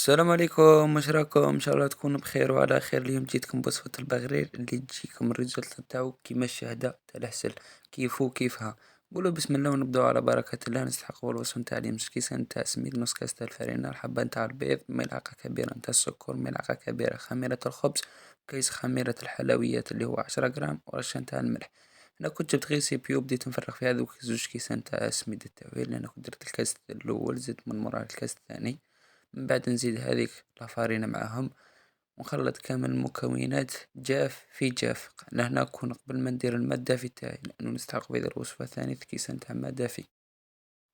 السلام عليكم، واش راكم؟ ان شاء الله تكونوا بخير وعلى خير. اليوم جيتكم بوصفة البغرير اللي تجيكم الريزلت تاعو كيما الشهدة تاع الحسل، كيفو كيفها. قولوا بسم الله ونبداو على بركة الله. نستحقوا الوصفة نتاع اليوم: كيسان نتاع سميد، نص كاس تاع الفرينة، حبة نتاع البيض، ملعقة كبيرة نتاع السكر، ملعقة كبيرة خميرة الخبز، كيس خميرة الحلويات اللي هو 10 غرام، ورشة نتاع الملح. انا كنت جبت غير سي بيو، بديت نفرغ في هذوك زوج كيسان تاع سميد التاويل، لان كنت درت الكاس الاول زدت من موراه الكاس الثاني. من بعد نزيد هذيك لافارينة معاهم، ونخلط كامل المكونات جاف في جاف. لهنا كون قبل ما ندير الماء الدافي تاعي، لانه نستحق بهذه الوصفة ثاني كيسان تاع ماء دافي.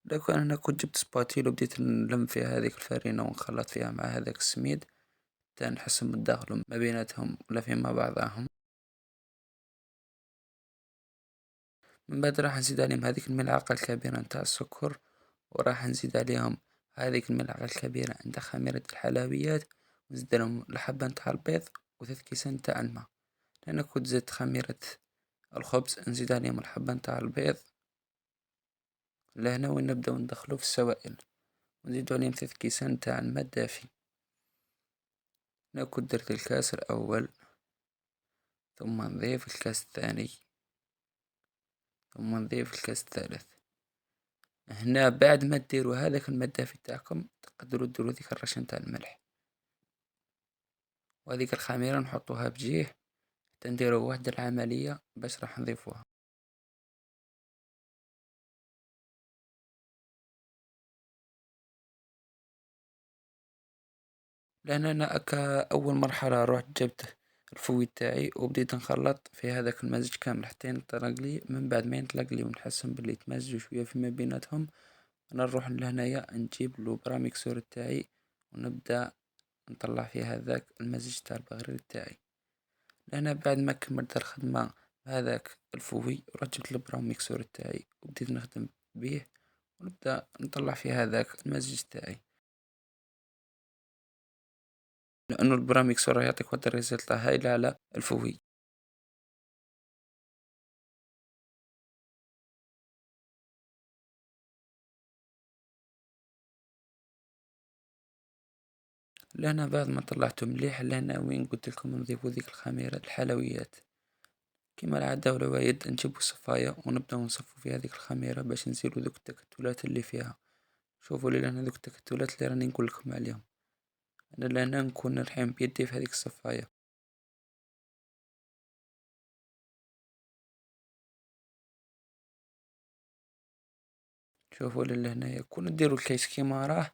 لو كان هنا كنت جبت سباتيل وبديت نلم فيها هذيك الفارينة ونخلط فيها مع هذاك السميد، حتى نحس بالداخل ما بيناتهم ولا فيما بعضهم. من بعد راح نزيد عليهم هذيك الملعقة الكبيرة نتاع السكر، وراح نزيد عليهم هذيك الملعقة الكبيرة نتاع خميرة الحلويات، ونزيد لهم الحبة نتاع البيض، وثلاث كيسان تاع الماء. لأن كنت زدت خميرة الخبز نزيد عليهم الحبة نتاع البيض. لهنا وين نبداو ندخلو في السوائل، ونزيدو عليهم 3 كيسان تاع الماء الدافي. أنا كنت درت الكاس الأول، ثم نضيف الكاس الثاني، ثم نضيف الكاس الثالث. هنا بعد ما ديروا هذاك الماء الدافي تاعكم، تقدروا ديروا ديك الرشة نتاع الملح، وهذيك الخميرة نحطوها بجيه حتى نديرو واحد العملية باش راح نضيفوها. لأن أنا أول مرحلة روحت جبت الفوي تاعي وبديت نخلط في هذاك المزج كامل حتى ينطلق لي. من بعد ما ينطلق لي ونحسن باللي يتمزجوا شوية فيما بيناتهم، أنا نروح لهنايا نجيب لو براميكسور تاعي، ونبدأ نطلع فيه هذاك المزج تاع البغرير تاعي. لأن بعد ما كملت الخدمة هذاك الفوي، رحت جبت البراميكسور تاعي وبديت نخدم بيه، ونبدأ نطلع فيه هذاك المزج تاعي. لأنه البراميكسور يعطيك واحد الريزلت هايلة على الفوي. لأنا بعد ما طلعته مليح، لأنا وين قلت لكم نضيفو ذيك الخميرة الحلويات. كما العادة والعوايد نجيبو صفاية ونبداو نصفو في هذيك الخميرة باش نزيلو ذوك التكتلات اللي فيها. شوفوا لي لهنا ذوك التكتلات اللي راني نقول لكم عليهم، انا لهنا نكون نلحم بيدي في هذيك الصفاية. شوفوا لي لهنايا كون ديروا الكيس كيما راه،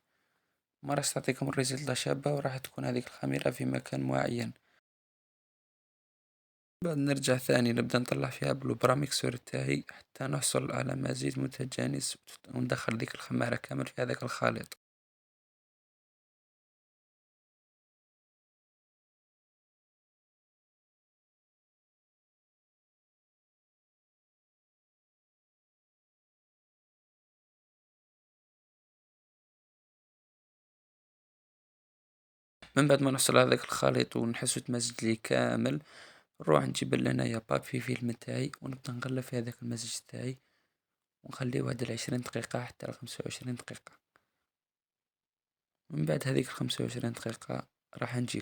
ما راح تعطيكم الريزلت شابة، وراح تكون هذيك الخميرة في مكان معين. بعد نرجع ثاني نبدأ نطلع فيها بالبراميكسور تاعي حتى نحصل على مزيج متجانس، وندخل ديك الخمارة كامل في هذاك الخليط. من بعد ما نحصل على ذاك الخليط ونحسو تمزج لي كامل، نروح نجيب لهنايا بابي فيلم تاعي، ونبدا نغلف في هذاك المزج تاعي، ونخليه واحد 20 دقيقة حتى 25 دقيقة. من بعد هذيك 25 دقيقة راح نجي.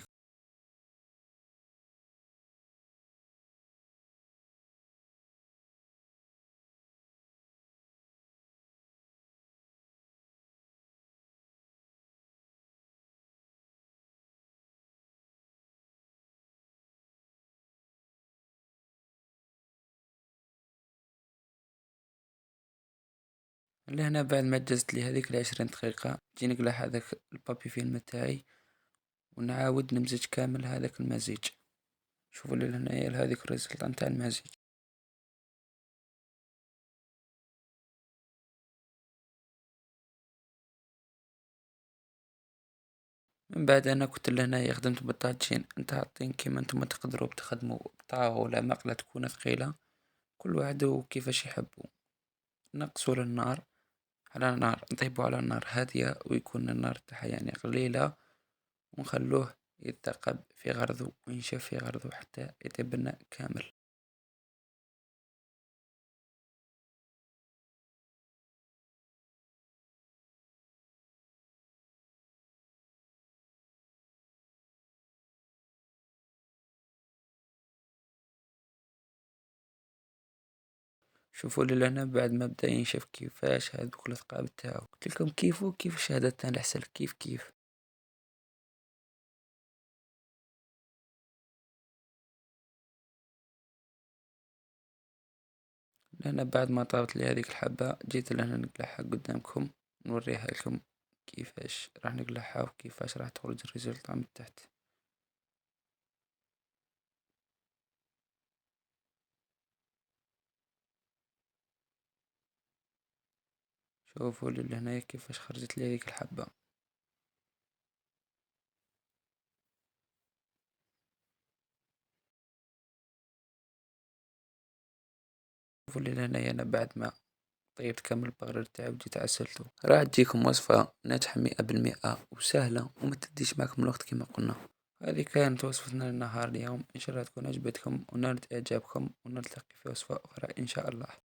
لهنا بعد ما جزت لي هذيك ال20 دقيقة، نجي نقلع هذاك البابي فيلم تاعي، ونعاود نمزج كامل هذاك المزيج. شوفوا لي هنايا هذيك الريزلت نتاع المزيج. من بعد انا كنت لهنايا خدمت بالطاجين نتاع الطين، كيما نتوما تقدروا تخدموا بطاوة ولا مقلة تكون ثقيلة، كل واحد وكيفاش يحبوا. نقصوا النار على نار، نطيبوا على نار هادية، ويكون النار تاعها يعني قليلة، ونخلوه يتقب في غرضه وينشف في غرضه حتى يطيب لنا كامل. شوفوا لي لهنا بعد ما بدا ينشف كيفاش هاد دوك الثقاب تاعو، قلت لكم كيفو كيف الشهادة تاع العسل، كيف. لهنا بعد ما طابت لي هذيك الحبة جيت لهنا نقلعها قدامكم، نوريها لكم كيفاش راح نقلعها وكيفاش راح تخرج الريزلت من تحت. شوفوا لي لهنايا كيفاش خرجت لي هذيك الحبة. شوفوا لي لهنايا انا بعد ما طيبت كامل البقرة تاعي وجيت عسلته، راح تجيكم وصفة ناجحة 100% وسهلة وما تديش معكم الوقت كما قلنا. هذه كانت وصفتنا لنهار اليوم، إن شاء الله تكون عجبتكم ونالت إعجابكم، ونلتقي في وصفة أخرى إن شاء الله.